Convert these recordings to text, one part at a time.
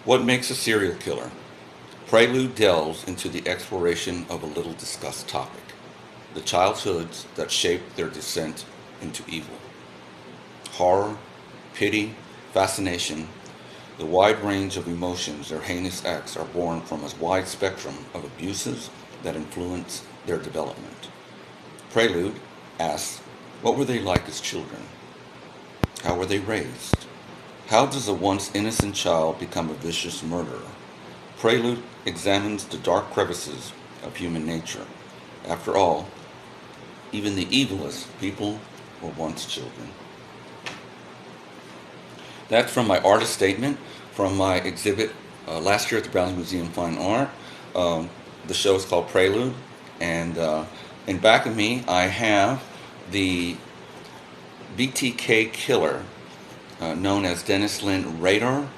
What makes a serial killer? Prelude delves into the exploration of a little discussed topic, the childhoods that shaped their descent into evil. Horror, pity, fascination, the wide range of emotions their heinous acts are born from a wide spectrum of abuses that influence their development. Prelude asks, what were they like as children? How were they raised? How does a once innocent child become a vicious murderer? Prelude examines the dark crevices of human nature. After all, even the evilest people were once children. That's from my artist statement from my exhibit last year at the Browns Museum of Fine Art. The show is called Prelude, and in back of me I have the BTK Killer, known as Lynn Radar,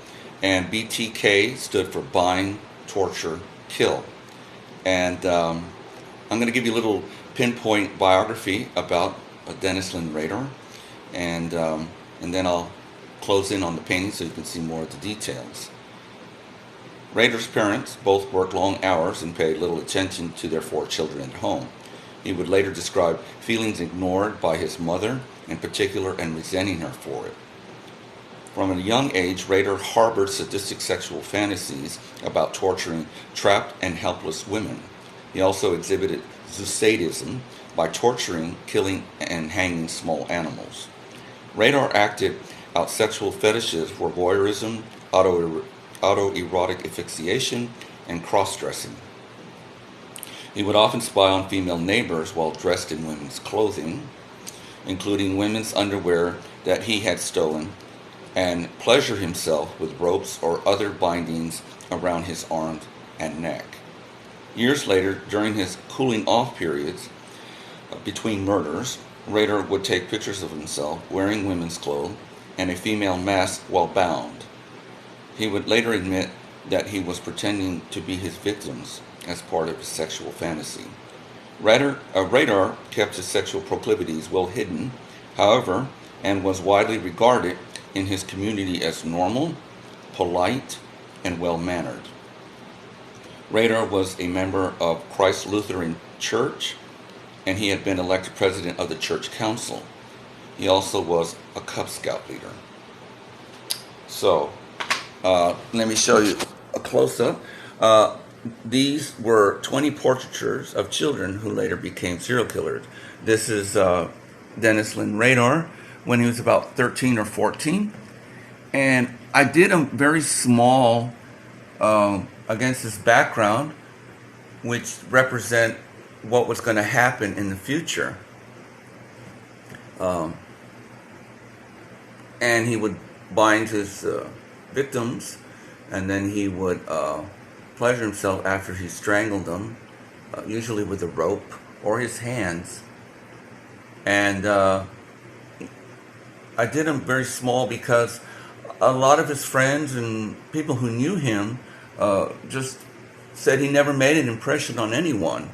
and BTK stood for Bind, Torture, Kill. And I'm going to give you a little pinpoint biography about Lynn Radar, and then I'll close in on the painting so you can see more of the details. Radar's parents both worked long hours and paid little attention to their 4 children at home. He would later describe feelings ignored by his mother in particular and resenting her for it. From a young age, Radar harbored sadistic sexual fantasies about torturing trapped and helpless women. He also exhibited sadism by torturing, killing, and hanging small animals. Radar acted out sexual fetishes for voyeurism, autoerotic asphyxiation, and cross-dressing. He would often spy on female neighbors while dressed in women's clothing, including women's underwear that he had stolen, and pleasure himself with ropes or other bindings around his arms and neck. Years later, during his cooling off periods between murders, Radar would take pictures of himself wearing women's clothes and a female mask while bound. He would later admit that he was pretending to be his victims as part of his sexual fantasy. Radar kept his sexual proclivities well hidden, however, and was widely regarded in his community as normal, polite, and well-mannered. Radar was a member of Christ Lutheran Church, and he had been elected president of the church council. He also was a Cub Scout leader. So, let me show you a close-up. These were 20 portraitures of children who later became serial killers. This is Lynn Radar when he was about 13 or 14. And I did a very small against this background, which represent what was going to happen in the future. And he would bind his victims, and then he would pleasure himself after he strangled them, usually with a rope or his hands. And I did him very small because a lot of his friends and people who knew him just said he never made an impression on anyone.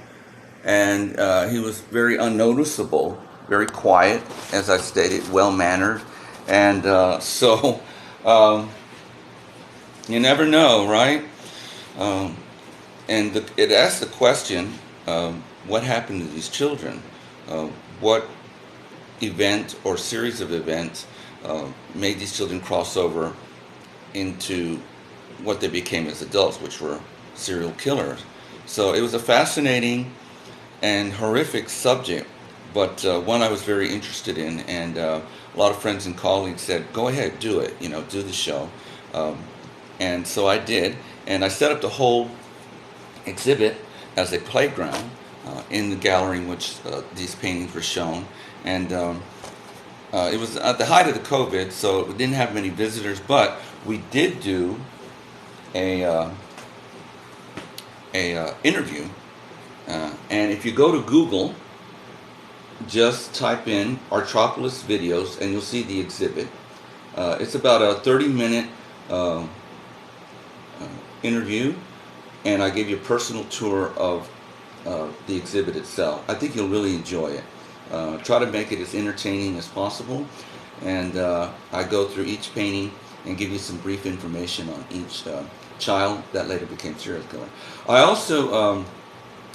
And he was very unnoticeable, very quiet, as I stated, well-mannered. And so you never know, right? And it asks the question, what happened to these children? What event or series of events made these children cross over into what they became as adults, which were serial killers? So it was a fascinating and horrific subject, but one I was very interested in, and a lot of friends and colleagues said, go ahead, do it, do the show. And so I did, and I set up the whole exhibit as a playground in the gallery in which these paintings were shown. And it was at the height of the COVID, so we didn't have many visitors, but we did do a interview. And if you go to Google, just type in Artropolis videos and you'll see the exhibit. It's about a 30-minute interview, and I gave you a personal tour of the exhibit itself. I think you'll really enjoy it. Try to make it as entertaining as possible, and I go through each painting and give you some brief information on each child that later became serial killer. I also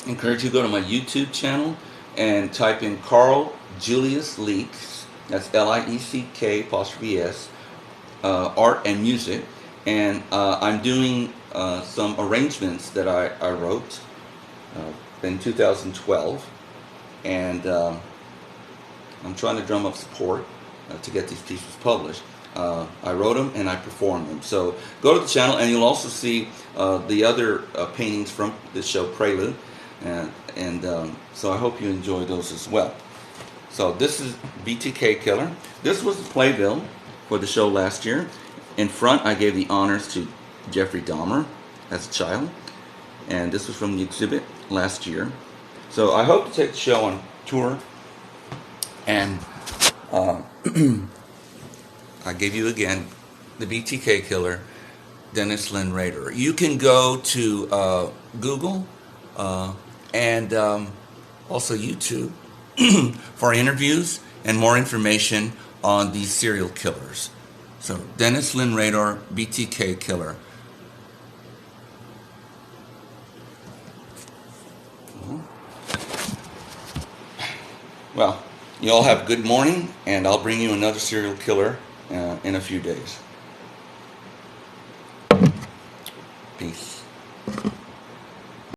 encourage you to go to my YouTube channel and type in Carl Julius Leaks. That's L-I-E-C-K apostrophe S, art and music. And I'm doing some arrangements that I wrote in 2012. And I'm trying to drum up support to get these pieces published. I wrote them and I performed them. So go to the channel and you'll also see the other paintings from the show Prelude. And so I hope you enjoy those as well. So this is BTK Killer. This was the playbill for the show last year. In front, I gave the honors to Jeffrey Dahmer as a child. And this was from the exhibit last year. So I hope to take the show on tour. And I gave you again the BTK Killer, Dennis Lynn Radar. You can go to Google and also YouTube for interviews and more information on these serial killers. So Dennis Lynn Radar, BTK Killer. Well, you all have a good morning, and I'll bring you another serial killer in a few days. Peace.